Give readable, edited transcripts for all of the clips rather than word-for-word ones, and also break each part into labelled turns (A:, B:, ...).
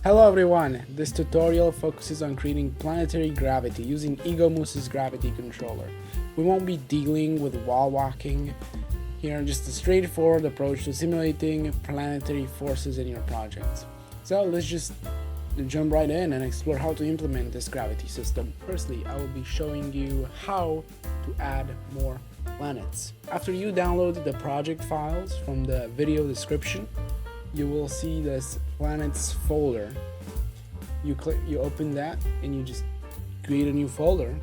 A: Hello everyone, this tutorial focuses on creating planetary gravity using EgoMoose's gravity controller. We won't be dealing with wall walking here, just a straightforward approach to simulating planetary forces in your projects. So let's just jump right in and explore how to implement this gravity system. Firstly, I will be showing you how to add more planets. After you download the project files from the video description, you will see this planets folder. You open that and you just create a new folder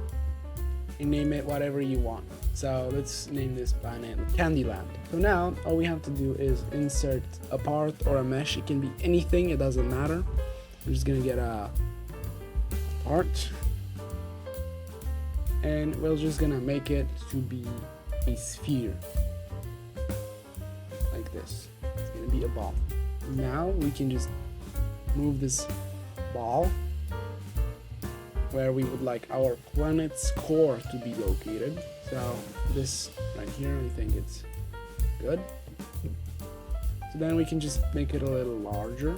A: and name it whatever you want. So let's name this planet Candyland. So now all we have to do is insert a part or a mesh. It can be anything, it doesn't matter. I'm just gonna get a part and we're just gonna make it to be a sphere like this. It's gonna be a ball. Now we can just move this ball where we would like our planet's core to be located. So this right here, I think it's good. So then we can just make it a little larger,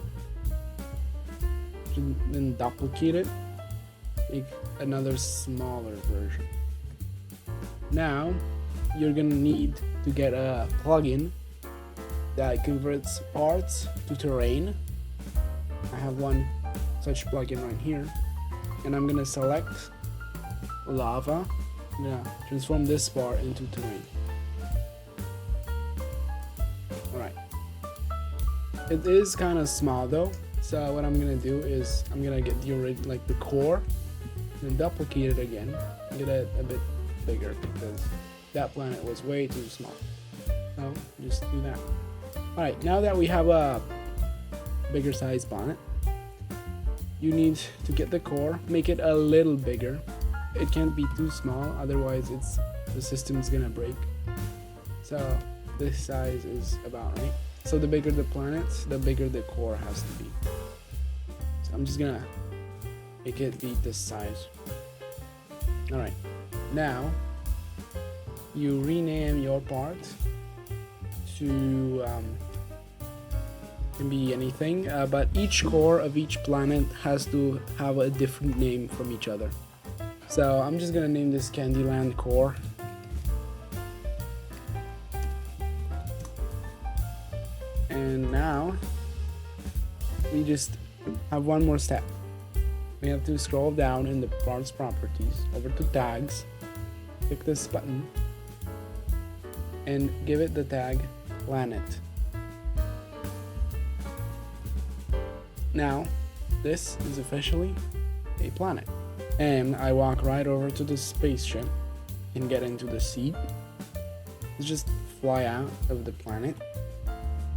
A: then duplicate it, make another smaller version. Now you're gonna need to get a plugin that converts parts to terrain. I have one such plugin right here, and I'm gonna select lava. I'm gonna transform this part into terrain. Alright, it is kind of small though, so what I'm gonna do is I'm gonna get the core and duplicate it again, get it a bit bigger because that planet was way too small. So just do that. Alright, now that we have a bigger size planet, you need to get the core, make it a little bigger. It can't be too small, otherwise the system is gonna break. So this size is about right. So the bigger the planet, the bigger the core has to be. So I'm just gonna make it be this size. Alright, now you rename your part to can be anything, but each core of each planet has to have a different name from each other. So I'm just gonna name this Candyland core. And now we just have one more step. We have to scroll down in the parts properties over to tags, click this button and give it the tag planet. Now this is officially a planet, and I walk right over to the spaceship and get into the seat. Let's just fly out of the planet,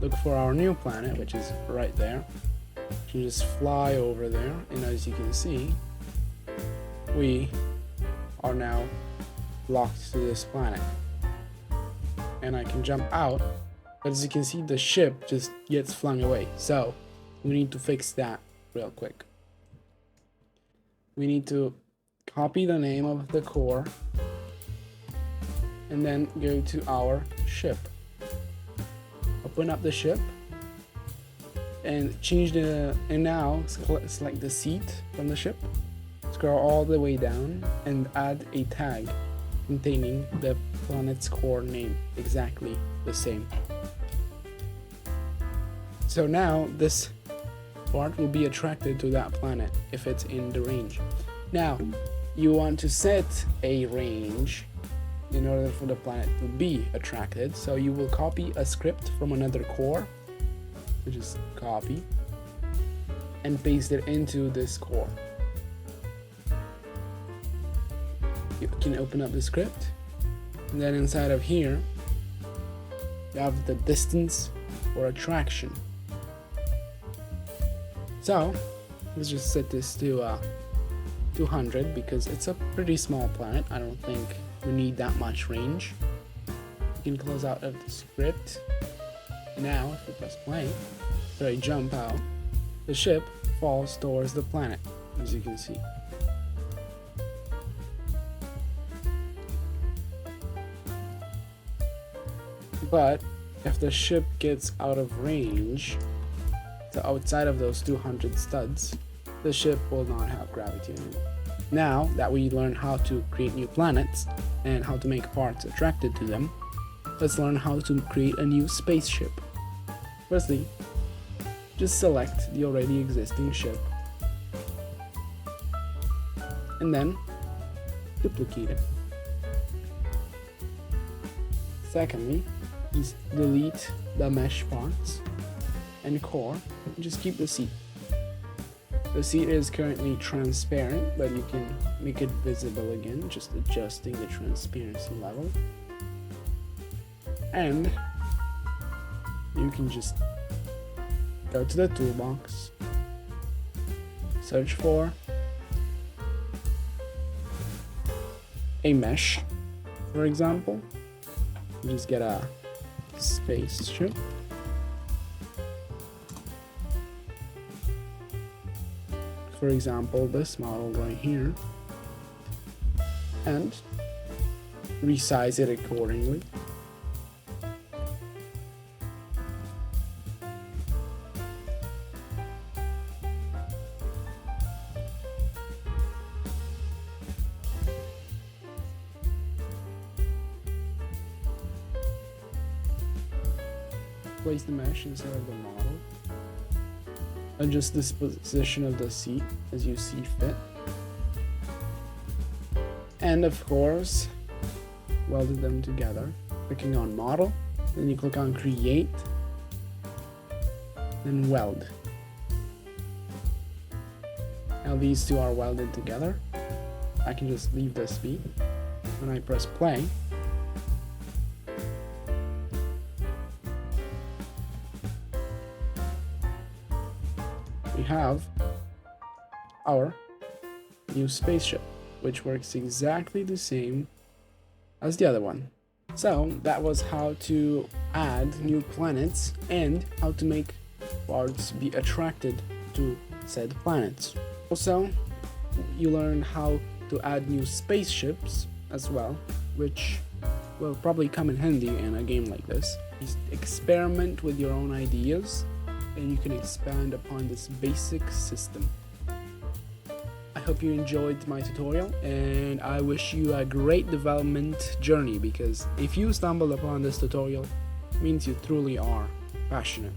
A: look for our new planet, which is right there. You just fly over there, and as you can see, we are now locked to this planet, and I can jump out, but as you can see, the ship just gets flung away. So we need to fix that real quick. We need to copy the name of the core and then go to our ship. Open up the ship and change and now select the seat from the ship. Scroll all the way down and add a tag containing the planet's core name, exactly the same. So now this part will be attracted to that planet if it's in the range. Now you want to set a range in order for the planet to be attracted, so you will copy a script from another core, which is copy, and paste it into this core. You can open up the script, and then inside of here you have the distance for attraction. So let's just set this to 200 because it's a pretty small planet. I don't think we need that much range. You can close out of the script. Now if we press play, so I jump out, the ship falls towards the planet, as you can see. But if the ship gets out of range, So outside of those 200 studs, the ship will not have gravity anymore. Now that we learned how to create new planets and how to make parts attracted to them, let's learn how to create a new spaceship. Firstly, just select the already existing ship and then duplicate it. Secondly, just delete the mesh parts and core and just keep the seat. The seat is currently transparent, but you can make it visible again, just adjusting the transparency level. And you can just go to the toolbox, search for a mesh, for example. You just get a spaceship. For example, this model right here, and resize it accordingly. Place the mesh inside of the model. Adjust the position of the seat as you see fit. And of course, weld them together. Clicking on model, then you click on create, then weld. Now these two are welded together. I can just leave this be. When I press play, we have our new spaceship, which works exactly the same as the other one. So that was how to add new planets and how to make parts be attracted to said planets. Also, you learn how to add new spaceships as well, which will probably come in handy in a game like this. Just experiment with your own ideas and you can expand upon this basic system. I hope you enjoyed my tutorial and I wish you a great development journey, because if you stumbled upon this tutorial, it means you truly are passionate.